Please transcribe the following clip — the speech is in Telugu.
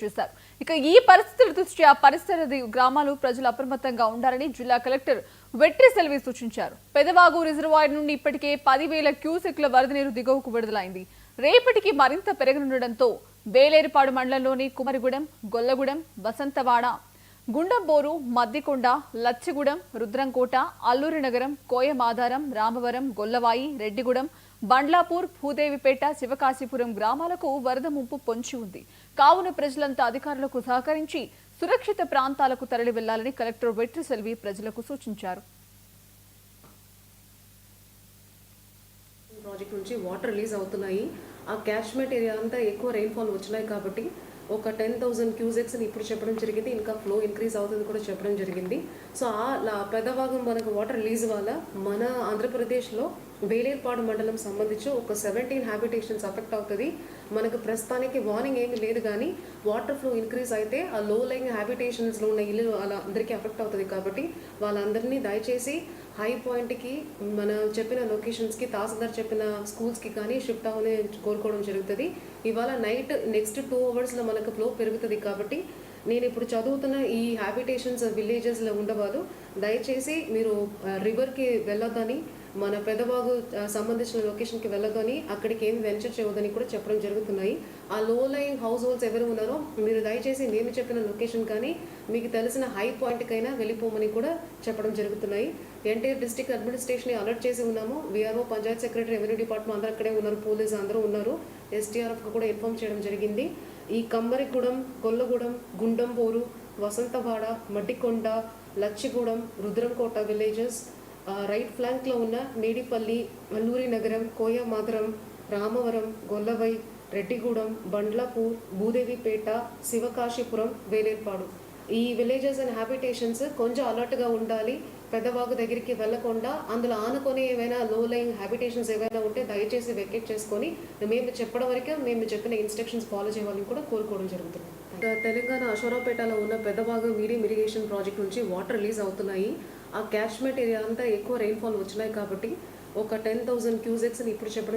చేశారు. ఇక ఈ పరిస్థితుల దృష్ట్యా పరిసర గ్రామాలు ప్రజలు అప్రమత్తంగా ఉండాలని జిల్లా కలెక్టర్ వెట్రి సెల్వి సూచించారు. పెదవాగు రిజర్వాయర్ నుండి ఇప్పటికే 10,000 క్యూసెక్ల వరద నీరు దిగువకు విడుదలైంది. రేపటికి మరింత పెరగనుండటంతో బేలేరుపాడు మండలంలోని కుమరిగూడెం, గొల్లగూడెం, వసంతవాడ, గుండంబోరు, మద్దికొండ, లచ్చిగూడెం, రుద్రంకోట, అల్లూరి నగరం, కోయమాధారం, రామవరం, గొల్లవాయి, రెడ్డిగూడెం, బండ్లాపూర్, భూదేవిపేట, శివకాశీపురం గ్రామాలకు వరద ముంపు పొంచి ఉంది. కావున ప్రజలంతా అధికారులకు సహకరించి సురక్షిత ప్రాంతాలకు తరలి వెళ్లాలని కలెక్టర్ వెట్రి సెల్వి ప్రజలకు సూచించారు. ప్రాజెక్ట్ నుంచి వాటర్ రిలీజ్ అవుతున్నాయి. ఆ క్యాచ్మెంట్ ఏరియా అంతా ఎక్కువ రెయిన్ఫాల్ వచ్చినాయి కాబట్టి ఒక 10,000 క్యూసెక్స్ని ఇప్పుడు చెప్పడం జరిగింది. ఇంకా ఫ్లో ఇంక్రీజ్ అవుతుంది కూడా చెప్పడం జరిగింది. సో ఆ పెద్ద మనకు వాటర్ రిలీజ్ వల్ల మన ఆంధ్రప్రదేశ్లో బేలేరుపాడు మండలం సంబంధించి ఒక 17 హ్యాబిటేషన్స్ అఫెక్ట్ అవుతుంది. మనకు ప్రస్తుతానికి వార్నింగ్ ఏమీ లేదు, కానీ వాటర్ ఫ్లో ఇంక్రీజ్ అయితే ఆ లో లైంగ్ హ్యాబిటేషన్స్లో ఉన్న ఇల్లు అలా అందరికీ అఫెక్ట్ అవుతుంది. కాబట్టి వాళ్ళందరినీ దయచేసి హై పాయింట్కి మన చెప్పిన లొకేషన్స్కి, తహసీల్దార్ చెప్పిన స్కూల్స్కి కానీ షిఫ్ట్ అవ్వని కోరుకోవడం జరుగుతుంది. ఇవాళ నైట్ నెక్స్ట్ 2 అవర్స్లో మనకు ఫ్లో పెరుగుతుంది. కాబట్టి నేను ఇప్పుడు చదువుతున్న ఈ హ్యాబిటేషన్స్ విలేజెస్లో ఉండవాళ్ళు దయచేసి మీరు రివర్కి వెళ్ళొద్దని, మన పెదవాగు సంబంధించిన లొకేషన్కి వెళ్ళొద్దని, అక్కడికి ఏమి వెంచర్ చేయవద్దని కూడా చెప్పడం జరుగుతున్నాయి. ఆ లో లైన్ హౌస్ హోల్డ్స్ ఎవరు ఉన్నారో మీరు దయచేసి నేను చెప్పిన లొకేషన్ కానీ మీకు తెలిసిన హై పాయింట్కైనా వెళ్ళిపోమని కూడా చెప్పడం జరుగుతున్నాయి. ఎన్టీఆర్ డిస్ట్రిక్ట్ అడ్మినిస్ట్రేషన్ అలర్ట్ చేసి ఉన్నాము. VRO, Panchayat secretary, revenue department అందరూ అక్కడే ఉన్నారు, పోలీసు అందరూ ఉన్నారు. SDRF కూడా ఇన్ఫార్మ్ చేయడం జరిగింది. ఈ కమ్మరిగూడెం, కొల్లగూడెం, గుండంబోరు, వసంతవాడ, మడ్డికొండ, లచ్చిగూడెం, రుద్రంకోట విలేజెస్, రైట్ ఫ్లాంక్లో ఉన్న మేడిపల్లి, అల్లూరి నగరం, కోయమాధరం, రామవరం, గొల్లవై, రెడ్డిగూడెం, బండ్లాపూర్, భూదేవిపేట, శివకాశీపురం, బేలేరుపాడు ఈ విలేజెస్ అండ్ హ్యాబిటేషన్స్ కొంచెం అలర్ట్గా ఉండాలి. పెద్దవాగు దగ్గరికి వెళ్లకుండా అందులో ఆనుకొని ఏవైనా లో లైంగ్ హ్యాబిటేషన్స్ ఏవైనా ఉంటే దయచేసి వెకేట్ చేసుకొని మేము చెప్పడం వరకే మేము చెప్పిన ఇన్స్ట్రక్షన్స్ ఫాలో చేయాలని కూడా కోరుకోవడం జరుగుతుంది. తెలంగాణ అశ్వరావుపేటలో ఉన్న పెద్దవాగు మీడియం ఇరిగేషన్ ప్రాజెక్ట్ నుంచి వాటర్ రిలీజ్ అవుతున్నాయి. ఆ క్యాచ్మెంట్ ఏరియా అంతా ఎక్కువ రెయిన్ఫాల్ వచ్చినాయి కాబట్టి ఒక 10,000 క్యూసెక్స్ని ఇప్పుడు చెప్పడం